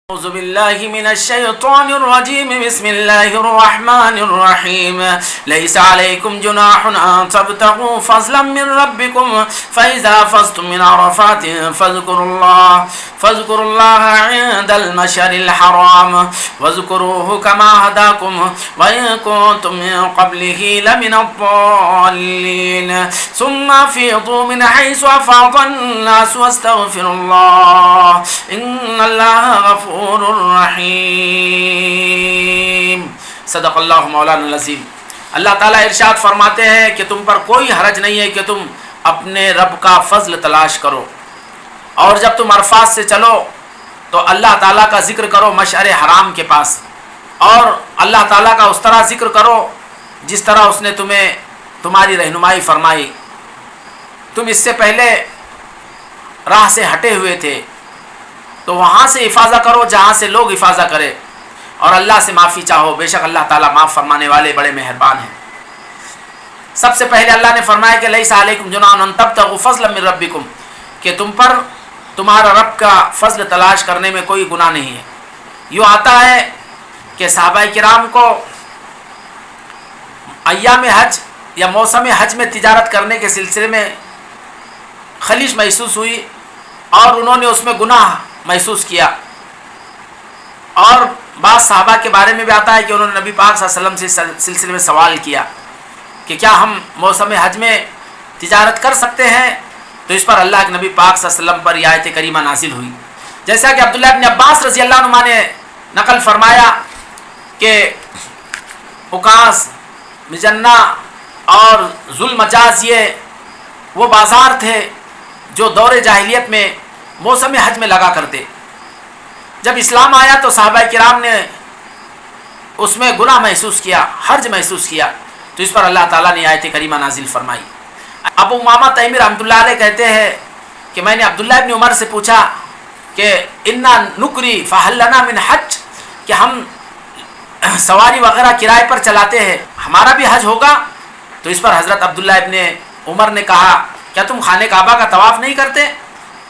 أعوذ بالله من الشيطان الرجيم بسم الله الرحمن الرحيم ليس عليكم جناح أن تبتغوا فضلا من ربكم فإذا أفضتم من عرفات فاذكروا الله عند المشعر الحرام واذكروه كما هداكم وإن كنتم من قبله لمن الضالين ثم أفيضوا من حيث أفاض الناس واستغفروا الله إن الله غفور الرحیم صدق اللہ مولانا العظیم۔ اللہ تعالیٰ ارشاد فرماتے ہیں کہ تم پر کوئی حرج نہیں ہے کہ تم اپنے رب کا فضل تلاش کرو، اور جب تم عرفات سے چلو تو اللہ تعالیٰ کا ذکر کرو مشعر حرام کے پاس، اور اللہ تعالیٰ کا اس طرح ذکر کرو جس طرح اس نے تمہاری رہنمائی فرمائی۔ تم اس سے پہلے راہ سے ہٹے ہوئے تھے تو وہاں سے افاضہ کرو جہاں سے لوگ افاضہ کرے، اور اللہ سے معافی چاہو، بے شک اللہ تعالیٰ معاف فرمانے والے بڑے مہربان ہیں۔ سب سے پہلے اللہ نے فرمایا کہ لیس علیکم جناح ان تبتغوا فضلا من ربکم، کہ تم پر تمہارا رب کا فضل تلاش کرنے میں کوئی گناہ نہیں ہے۔ یوں آتا ہے کہ صحابہ کرام کو ایام حج یا موسم حج میں تجارت کرنے کے سلسلے میں خلیج محسوس ہوئی، اور انہوں نے اس میں گناہ محسوس کیا، اور بعض صحابہ کے بارے میں بھی آتا ہے کہ انہوں نے نبی پاک صلی اللہ علیہ وسلم سے سلسلے میں سوال کیا کہ کیا ہم موسم حج میں تجارت کر سکتے ہیں، تو اس پر اللہ کے نبی پاک صلی اللہ علیہ وسلم پر یہ آیت کریمہ نازل ہوئی، جیسا کہ عبداللہ بن عباس رضی اللہ عنہ نے نقل فرمایا کہ عکاظ، مجنہ اور ذوالمجاز یہ وہ بازار تھے جو دور جاہلیت میں موسم حج میں لگا کرتے۔ جب اسلام آیا تو صحابہ کرام نے اس میں گناہ محسوس کیا، حرج محسوس کیا، تو اس پر اللہ تعالیٰ نے آیت کریمہ نازل فرمائی۔ ابو امامہ تیمی رحمۃ اللہ علیہ کہتے ہیں کہ میں نے عبداللہ ابن عمر سے پوچھا کہ انا نکری فہل لنا من حج، کہ ہم سواری وغیرہ کرائے پر چلاتے ہیں، ہمارا بھی حج ہوگا؟ تو اس پر حضرت عبداللہ ابن عمر نے کہا کیا تم خانہ کعبہ کا طواف نہیں کرتے؟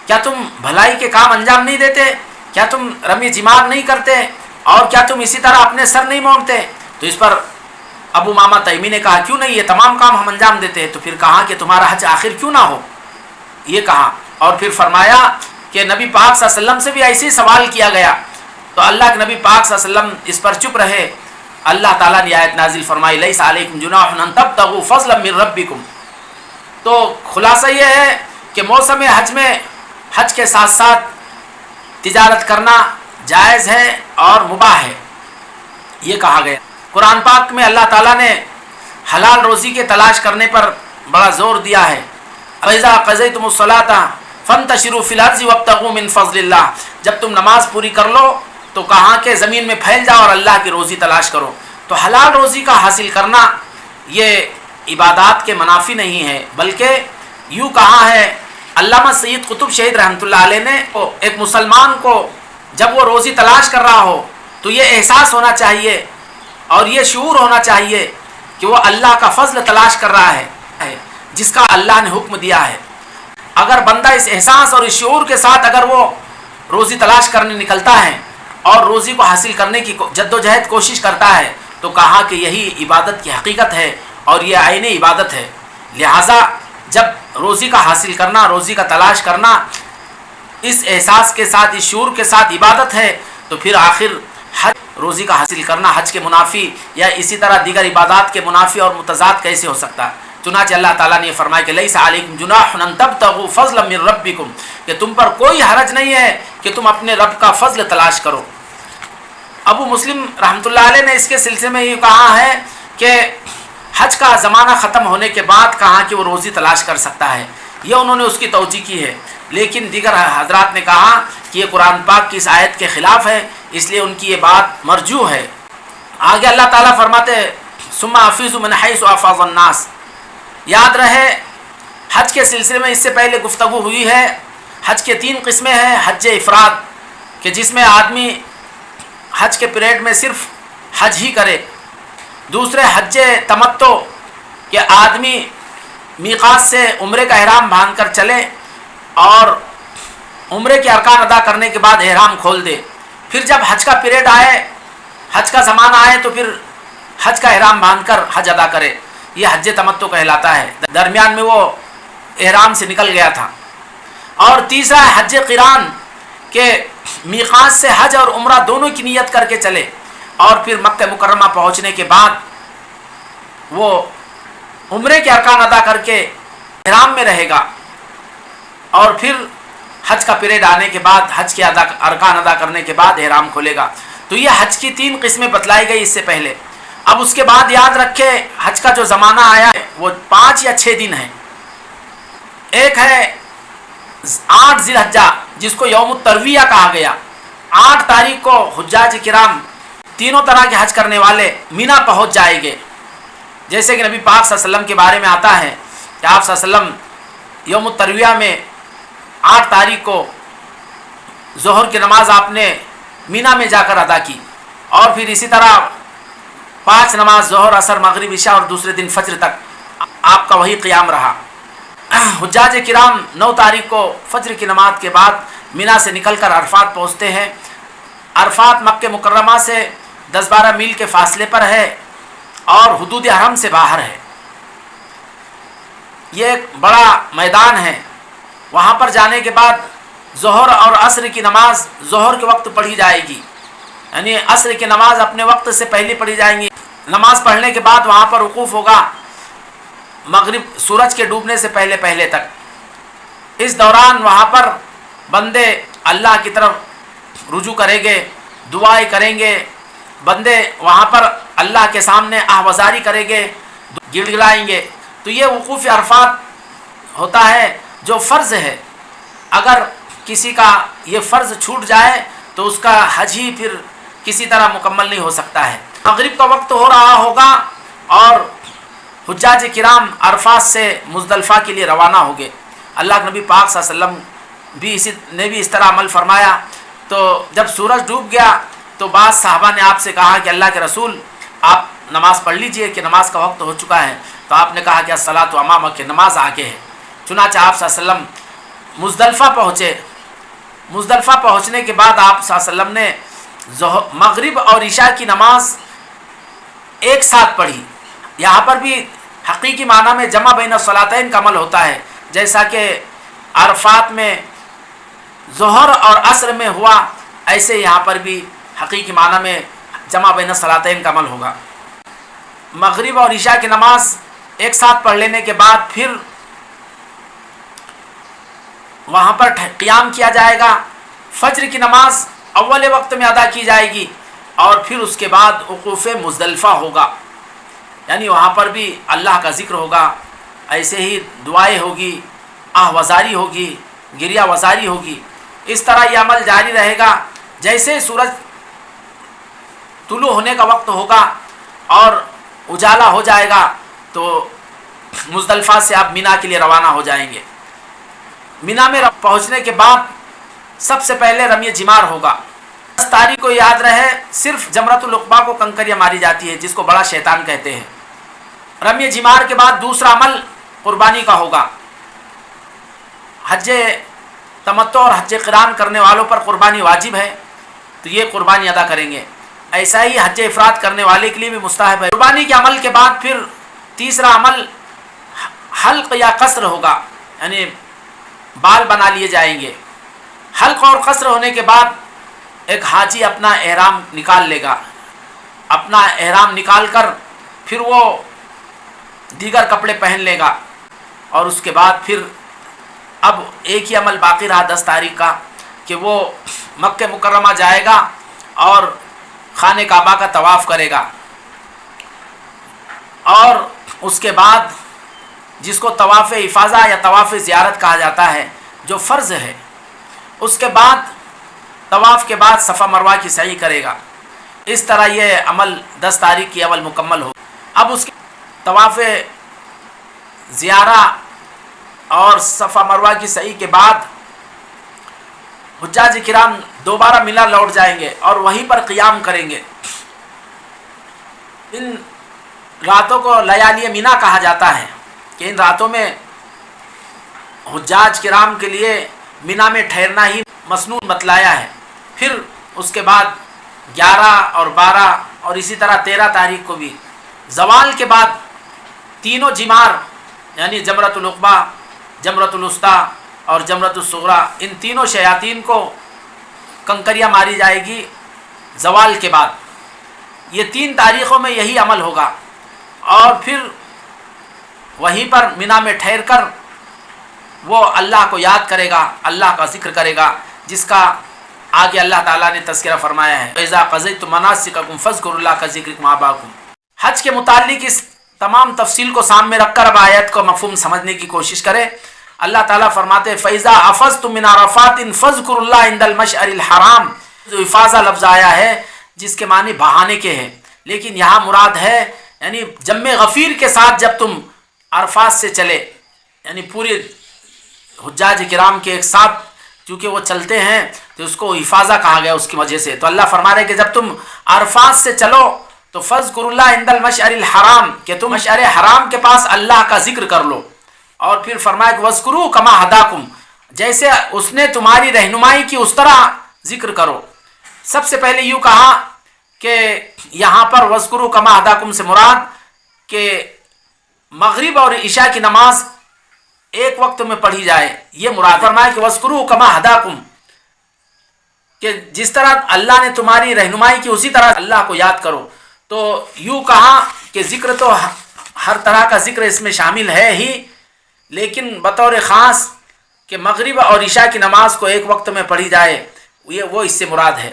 کیا تم بھلائی کے کام انجام نہیں دیتے؟ کیا تم رمی جمار نہیں کرتے؟ اور کیا تم اسی طرح اپنے سر نہیں مونڈتے؟ تو اس پر ابو امامہ تیمی نے کہا کیوں نہیں، یہ تمام کام ہم انجام دیتے ہیں۔ تو پھر کہا کہ تمہارا حج آخر کیوں نہ ہو، یہ کہا، اور پھر فرمایا کہ نبی پاک صلی اللہ علیہ وسلم سے بھی ایسے ہی سوال کیا گیا، تو اللہ کے نبی پاک صلی اللہ علیہ وسلم اس پر چپ رہے۔ اللہ تعالیٰ نے آیت نازل فرمائی لیس علیکم جناح ان تبتغوا فضلا من ربکم۔ تو خلاصہ یہ ہے کہ موسم حج میں حج کے ساتھ ساتھ تجارت کرنا جائز ہے اور مباح ہے، یہ کہا گیا۔ قرآن پاک میں اللہ تعالیٰ نے حلال روزی کے تلاش کرنے پر بڑا زور دیا ہے۔ فَإِذَا قَضَيْتُمُ الصَّلَاةَ فَانتَشِرُوا فِي الْأَرْضِ وَابْتَغُوا مِنْ فَضْلِ اللَّهِ، جب تم نماز پوری کر لو تو کہاں کہ زمین میں پھیل جاؤ اور اللہ کی روزی تلاش کرو۔ تو حلال روزی کا حاصل کرنا یہ عبادات کے منافی نہیں ہے، بلکہ یوں کہا ہے علامہ سید قطب شہید رحمۃ اللہ علیہ نے، ایک مسلمان کو جب وہ روزی تلاش کر رہا ہو تو یہ احساس ہونا چاہیے اور یہ شعور ہونا چاہیے کہ وہ اللہ کا فضل تلاش کر رہا ہے جس کا اللہ نے حکم دیا ہے۔ اگر بندہ اس احساس اور اس شعور کے ساتھ اگر وہ روزی تلاش کرنے نکلتا ہے اور روزی کو حاصل کرنے کی جدوجہد کوشش کرتا ہے تو کہا کہ یہی عبادت کی حقیقت ہے اور یہ عین عبادت ہے۔ لہٰذا جب روزی کا حاصل کرنا، روزی کا تلاش کرنا اس احساس کے ساتھ، اس شعور کے ساتھ عبادت ہے، تو پھر آخر حج روزی کا حاصل کرنا حج کے منافی یا اسی طرح دیگر عبادات کے منافی اور متضاد کیسے ہو سکتا ہے؟ چنانچہ اللہ تعالیٰ نے فرمایا کہ لیس علیکم جناح ان تبتغوا فضلا من ربکم، کہ تم پر کوئی حرج نہیں ہے کہ تم اپنے رب کا فضل تلاش کرو۔ ابو مسلم رحمۃ اللہ علیہ نے اس کے سلسلے میں یہ کہا ہے کہ حج کا زمانہ ختم ہونے کے بعد کہا کہ وہ روزی تلاش کر سکتا ہے، یہ انہوں نے اس کی توجیہ کی ہے، لیکن دیگر حضرات نے کہا کہ یہ قرآن پاک کی اس آیت کے خلاف ہے، اس لیے ان کی یہ بات مرجوح ہے۔ آگے اللہ تعالیٰ فرماتے ثم افیضوا من حیث افاض الناس۔ یاد رہے حج کے سلسلے میں اس سے پہلے گفتگو ہوئی ہے، حج کے 3 قسمیں ہیں۔ حج افراد کہ جس میں آدمی حج کے پیریڈ میں صرف حج ہی کرے، دوسرے حج تمتع کہ آدمی میقات سے عمرے کا احرام باندھ کر چلے اور عمرے کے ارکان ادا کرنے کے بعد احرام کھول دے، پھر جب حج کا پیریڈ آئے، حج کا زمانہ آئے تو پھر حج کا احرام باندھ کر حج ادا کرے، یہ حج تمتع کہلاتا ہے، درمیان میں وہ احرام سے نکل گیا تھا۔ اور تیسرا ہے حج قران، کہ میقات سے حج اور عمرہ دونوں کی نیت کر کے چلے، اور پھر مکہ مکرمہ پہنچنے کے بعد وہ عمرے کے ارکان ادا کر کے احرام میں رہے گا، اور پھر حج کا پیریڈ آنے کے بعد حج کے ارکان ادا کرنے کے بعد احرام کھولے گا۔ تو یہ حج کی 3 قسمیں بتلائی گئی اس سے پہلے۔ اب اس کے بعد یاد رکھے حج کا جو زمانہ آیا ہے وہ 5 یا 6 دن ہے۔ ایک ہے 8 ذی الحجہ جس کو یوم الترویہ کہا گیا، 8 تاریخ کو حجاج کرام تینوں طرح کے حج کرنے والے مینا پہنچ جائیں گے، جیسے کہ نبی پاک صلی اللہ علیہ وسلم کے بارے میں آتا ہے کہ آپ صلی اللہ علیہ وسلم یوم الترویہ میں 8 تاریخ کو ظہر کی نماز آپ نے مینا میں جا کر ادا کی، اور پھر اسی طرح 5 نماز ظہر عصر مغرب عشاء اور دوسرے دن فجر تک آپ کا وہی قیام رہا۔ حجاج کرام 9 تاریخ کو فجر کی نماز کے بعد مینا سے نکل کر عرفات پہنچتے ہیں۔ عرفات مکہ مکرمہ سے 10-12 میل کے فاصلے پر ہے اور حدود حرم سے باہر ہے۔ یہ ایک بڑا میدان ہے، وہاں پر جانے کے بعد ظہر اور عصر کی نماز ظہر کے وقت پڑھی جائے گی، یعنی عصر کی نماز اپنے وقت سے پہلے پڑھی جائیں گی۔ نماز پڑھنے کے بعد وہاں پر وقوف ہوگا مغرب سورج کے ڈوبنے سے پہلے تک۔ اس دوران وہاں پر بندے اللہ کی طرف رجوع کریں گے، دعائیں کریں گے، بندے وہاں پر اللہ کے سامنے آہوازاری کریں گے، گڑ گڑائیں گے۔ تو یہ وقوف عرفات ہوتا ہے جو فرض ہے، اگر کسی کا یہ فرض چھوٹ جائے تو اس کا حج ہی پھر کسی طرح مکمل نہیں ہو سکتا ہے۔ مغرب کا وقت ہو رہا ہوگا اور حجاج کرام عرفات سے مزدلفہ کے لیے روانہ ہو گئے۔ اللہ کے نبی پاک صلی اللہ علیہ وسلم بھی اس طرح عمل فرمایا۔ تو جب سورج ڈوب گیا تو بعض صحابہ نے آپ سے کہا کہ اللہ کے رسول آپ نماز پڑھ لیجئے کہ نماز کا وقت ہو چکا ہے۔ تو آپ نے کہا کہ الصلاۃ امامک، کہ نماز آگے ہے۔ چنانچہ آپ صلی اللہ علیہ وسلم مزدلفہ پہنچے۔ مزدلفہ پہنچنے کے بعد آپ صلی اللہ علیہ وسلم نے مغرب اور عشاء کی نماز ایک ساتھ پڑھی۔ یہاں پر بھی حقیقی معنی میں جمع بین الصلاتین کا عمل ہوتا ہے، جیسا کہ عرفات میں ظہر اور عصر میں ہوا، ایسے یہاں پر بھی حقیقی معنی میں جمع بین الصلاتین کا عمل ہوگا۔ مغرب اور عشاء کی نماز ایک ساتھ پڑھ لینے کے بعد پھر وہاں پر قیام کیا جائے گا۔ فجر کی نماز اول وقت میں ادا کی جائے گی، اور پھر اس کے بعد وقوف مزدلفہ ہوگا، یعنی وہاں پر بھی اللہ کا ذکر ہوگا، ایسے ہی دعائیں ہوگی، آہوازاری ہوگی، گریہ وزاری ہوگی۔ اس طرح یہ عمل جاری رہے گا۔ جیسے سورج طلوع ہونے کا وقت ہوگا اور اجالا ہو جائے گا تو مزدلفہ سے آپ مینا کے لیے روانہ ہو جائیں گے۔ مینا میں پہنچنے کے بعد سب سے پہلے رمی جمار ہوگا۔ 10 تاریخ کو یاد رہے صرف جمرۃ العقبہ کو کنکریاں ماری جاتی ہے، جس کو بڑا شیطان کہتے ہیں۔ رمی جمار کے بعد دوسرا عمل قربانی کا ہوگا۔ حج تمتع اور حج قران کرنے والوں پر قربانی واجب ہے، تو یہ قربانی ادا کریں گے۔ ایسا ہی حج افراد کرنے والے کے لیے بھی مستحب ہے۔ قربانی کے عمل کے بعد پھر تیسرا عمل حلق یا قصر ہوگا، یعنی بال بنا لیے جائیں گے۔ حلق اور قصر ہونے کے بعد ایک حاجی اپنا احرام نکال لے گا۔ اپنا احرام نکال کر پھر وہ دیگر کپڑے پہن لے گا، اور اس کے بعد پھر اب ایک ہی عمل باقی رہا 10 تاریخ کا، کہ وہ مکہ مکرمہ جائے گا اور خانہ کعبہ کا طواف کرے گا، اور اس کے بعد جس کو طواف افاضہ یا طواف زیارت کہا جاتا ہے جو فرض ہے، اس کے بعد طواف کے بعد صفا مروہ کی سعی کرے گا۔ اس طرح یہ عمل 10 تاریخ کی عمل مکمل ہو۔ اب اس کے طواف زیارہ اور صفا مروہ کی سعی کے بعد حجاج کرام دوبارہ مینا لوٹ جائیں گے اور وہیں پر قیام کریں گے۔ ان راتوں کو لیالی مینا کہا جاتا ہے کہ ان راتوں میں حجاج کرام کے لیے مینا میں ٹھہرنا ہی مسنون بتلایا ہے۔ پھر اس کے بعد 11 اور 12 اور اسی طرح 13 تاریخ کو بھی زوال کے بعد تینوں جمار یعنی جمرۃ العقبہ، جمرۃ الوسطیٰ اور جمرۃ الصغریٰ، ان تینوں شیاطین کو کنکریاں ماری جائے گی زوال کے بعد۔ یہ 3 تاریخوں میں یہی عمل ہوگا، اور پھر وہیں پر مینا میں ٹھہر کر وہ اللہ کو یاد کرے گا، اللہ کا ذکر کرے گا، جس کا آگے اللہ تعالیٰ نے تذکرہ فرمایا ہے وَإِذَا قَضَيْتُم مَنَاسِكَكُمْ فَاذْكُرُوا اللَّهَ كَذِكْرِكُمْ آبَاءَكُمْ۔ حج کے متعلق اس تمام تفصیل کو سامنے رکھ کر اب آیت کو مفہوم سمجھنے کی کوشش کریں۔ اللہ تعالیٰ فرماتے ہیں فَإِذَا أَفَضْتُم مِّنْ عَرَفَاتٍ فَاذْكُرُوا اللَّهَ عِندَ الْمَشْعَرِ الْحَرَامِ۔ جو افاضہ لفظ آیا ہے جس کے معنی بہانے کے ہیں، لیکن یہاں مراد ہے یعنی جم غفیر کے ساتھ جب تم عرفات سے چلے، یعنی پورے حجاج کرام کے ایک ساتھ چونکہ وہ چلتے ہیں تو اس کو افاضہ کہا گیا اس کی وجہ سے۔ تو اللہ فرما رہے کہ جب تم عرفات سے چلو تو فَاذْكُرُوا اللَّهَ عِندَ الْمَشْعَرِ الْحَرَامِ، کہ تم مشعر حرام کے پاس اللہ کا ذکر کر لو، اور پھر فرمایا کہ وَاذْكُرُوا كَمَا هَدَاكُمْ، جیسے اس نے تمہاری رہنمائی کی اس طرح ذکر کرو۔ سب سے پہلے یوں کہا کہ یہاں پر وَاذْكُرُوا كَمَا هَدَاكُمْ سے مراد کہ مغرب اور عشاء کی نماز ایک وقت میں پڑھی جائے، یہ مراد۔ فرمایا کہ وَاذْكُرُوا كَمَا هَدَاكُمْ، کہ جس طرح اللہ نے تمہاری رہنمائی کی اسی طرح اللہ کو یاد کرو۔ تو یوں کہا کہ ذکر تو ہر طرح کا ذکر اس میں شامل ہے ہی، لیکن بطور خاص کہ مغرب اور عشاء کی نماز کو ایک وقت میں پڑھی جائے وہ اس سے مراد ہے،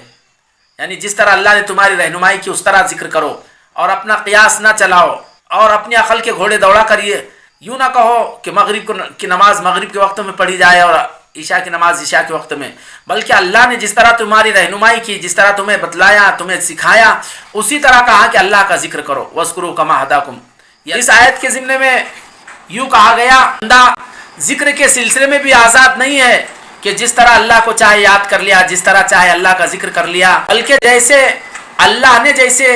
یعنی جس طرح اللہ نے تمہاری رہنمائی کی اس طرح ذکر کرو، اور اپنا قیاس نہ چلاؤ اور اپنی عقل کے گھوڑے دوڑا کریے۔ یوں نہ کہو کہ مغرب کی نماز مغرب کے وقت میں پڑھی جائے اور عشاء کی نماز عشاء کے وقت میں، بلکہ اللہ نے جس طرح تمہاری رہنمائی کی، جس طرح تمہیں بتلایا، تمہیں سکھایا، اسی طرح کہا کہ اللہ کا ذکر کرو۔ وَاذْكُرُوا كَمَا هَدَاكُمْ، اس آیت کے ضمن میں یوں کہا گیا بندہ ذکر کے سلسلے میں بھی آزاد نہیں ہے کہ جس طرح اللہ کو چاہے یاد کر لیا، جس طرح چاہے اللہ کا ذکر کر لیا، بلکہ جیسے اللہ نے جیسے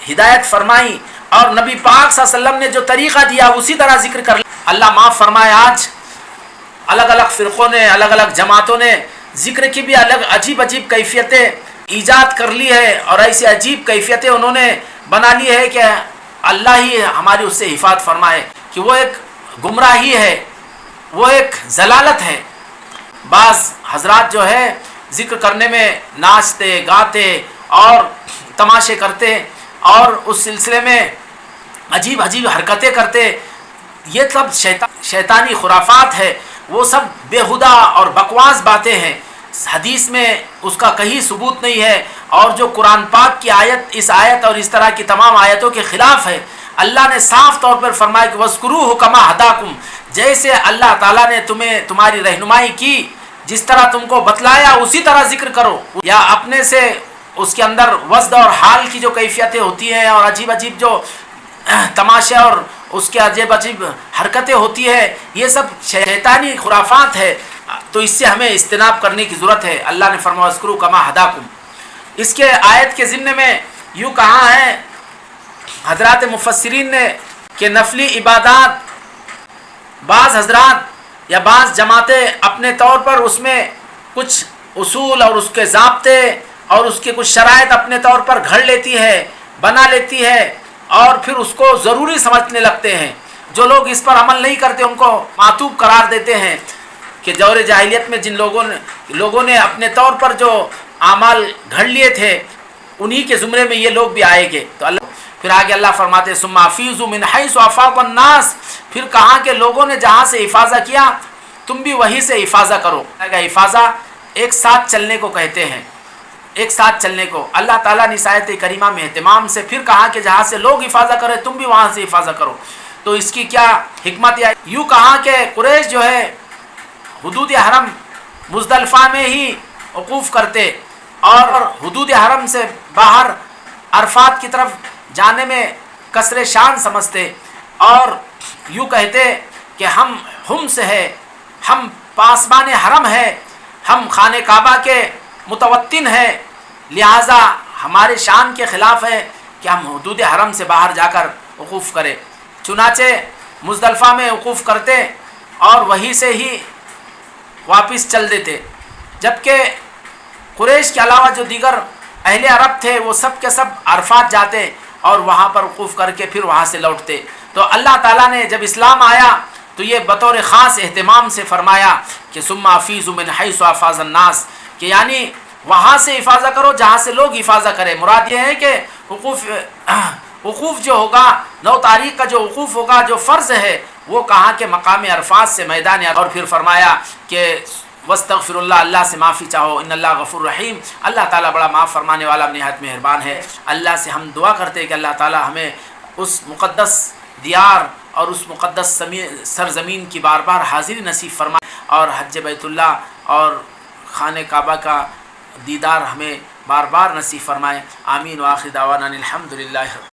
ہدایت فرمائی اور نبی پاک صلی اللہ علیہ وسلم نے جو طریقہ دیا اسی طرح ذکر کر لیا۔ اللہ معاف فرمائے، آج الگ الگ فرقوں نے، الگ الگ جماعتوں نے ذکر کی بھی الگ عجیب عجیب کیفیتیں ایجاد کر لی ہے، اور ایسی عجیب کیفیتیں انہوں نے بنا لی ہے کہ اللہ ہی ہماری اس سے حفاظت فرمائے، کہ وہ ایک گمراہی ہے، وہ ایک ضلالت ہے۔ بعض حضرات جو ہے ذکر کرنے میں ناچتے گاتے اور تماشے کرتے اور اس سلسلے میں عجیب عجیب حرکتیں کرتے، یہ سب شیطانی خرافات ہے، وہ سب بےہودہ اور بکواس باتیں ہیں، حدیث میں اس کا کہیں ثبوت نہیں ہے، اور جو قرآن پاک کی آیت، اس آیت اور اس طرح کی تمام آیتوں کے خلاف ہے۔ اللہ نے صاف طور پر فرمایا کہ وَاذْكُرُوهُ كَمَا هَدَاكُمْ، جیسے اللہ تعالیٰ نے تمہاری رہنمائی کی، جس طرح تم کو بتلایا اسی طرح ذکر کرو، یا اپنے سے اس کے اندر وزد اور حال کی جو کیفیتیں ہوتی ہیں اور عجیب عجیب جو تماشے اور اس کے عجیب عجیب حرکتیں ہوتی ہے، یہ سب شیطانی خرافات ہے، تو اس سے ہمیں اجتناب کرنے کی ضرورت ہے۔ اللہ نے فرمایا وَاذْكُرُوا كَمَا هَدَاكُمْ۔ اس کے آیت کے ضمن میں یوں کہا ہے حضرات مفسرین نے کہ نفلی عبادات بعض حضرات یا بعض جماعتیں اپنے طور پر اس میں کچھ اصول اور اس کے ضابطے اور اس کے کچھ شرائط اپنے طور پر گھڑ لیتی ہے، بنا لیتی ہے، اور پھر اس کو ضروری سمجھنے لگتے ہیں۔ جو لوگ اس پر عمل نہیں کرتے ان کو معتوب قرار دیتے ہیں کہ دور جاہلیت میں جن لوگوں نے اپنے طور پر جو اعمال گھڑ لیے تھے انہی کے زمرے میں یہ لوگ بھی آئیں گے۔ تو اللہ پھر آگے اللہ فرماتے ہیں ثم افیضوا من حیث افاض الناس، پھر کہا کہ لوگوں نے جہاں سے افاضہ کیا تم بھی وہیں سے افاضہ کرو۔ افاضہ ایک ساتھ چلنے کو کہتے ہیں، ایک ساتھ چلنے کو۔ اللہ تعالیٰ نے اس آیت کریمہ میں اہتمام سے پھر کہا کہ جہاں سے لوگ افاضہ کرے تم بھی وہاں سے افاضہ کرو۔ تو اس کی کیا حکمت ہے؟ یوں کہا کہ قریش جو ہے حدود حرم مزدلفہ میں ہی وقوف کرتے اور حدود حرم سے باہر عرفات کی طرف جانے میں کسر شان سمجھتے، اور یوں کہتے کہ ہم سے ہے، ہم پاسبان حرم ہے، ہم خانہ کعبہ کے متوطن ہیں، لہٰذا ہمارے شان کے خلاف ہے کہ ہم حدود حرم سے باہر جا کر وقوف کریں۔ چنانچہ مزدلفہ میں وقوف کرتے اور وہیں سے ہی واپس چل دیتے، جبکہ قریش کے علاوہ جو دیگر اہل عرب تھے وہ سب کے سب عرفات جاتے اور وہاں پر وقوف کر کے پھر وہاں سے لوٹتے. تو اللہ تعالیٰ نے جب اسلام آیا تو یہ بطور خاص اہتمام سے فرمایا کہ ثم افیضوا من حیث افاض الناس، کہ یعنی وہاں سے افاضہ کرو جہاں سے لوگ افاضہ کریں. مراد یہ ہے کہ وقوف جو ہوگا 9 تاریخ کا جو وقوف ہوگا جو فرض ہے وہ کہاں کے مقام عرفات سے میدان. اور پھر فرمایا کہ واستغفر اللہ، اللہ سے معافی چاہو، ان اللہ غفور رحیم، اللہ تعالیٰ بڑا معاف فرمانے والا نہایت مہربان ہے. اللہ سے ہم دعا کرتے ہیں کہ اللہ تعالیٰ ہمیں اس مقدس دیار اور اس مقدس سرزمین کی بار بار حاضری نصیب فرمائے اور حج بیت اللہ اور خانہ کعبہ کا دیدار ہمیں بار بار نصیب فرمائے. آمین. وآخر دعوانا الحمدللہ.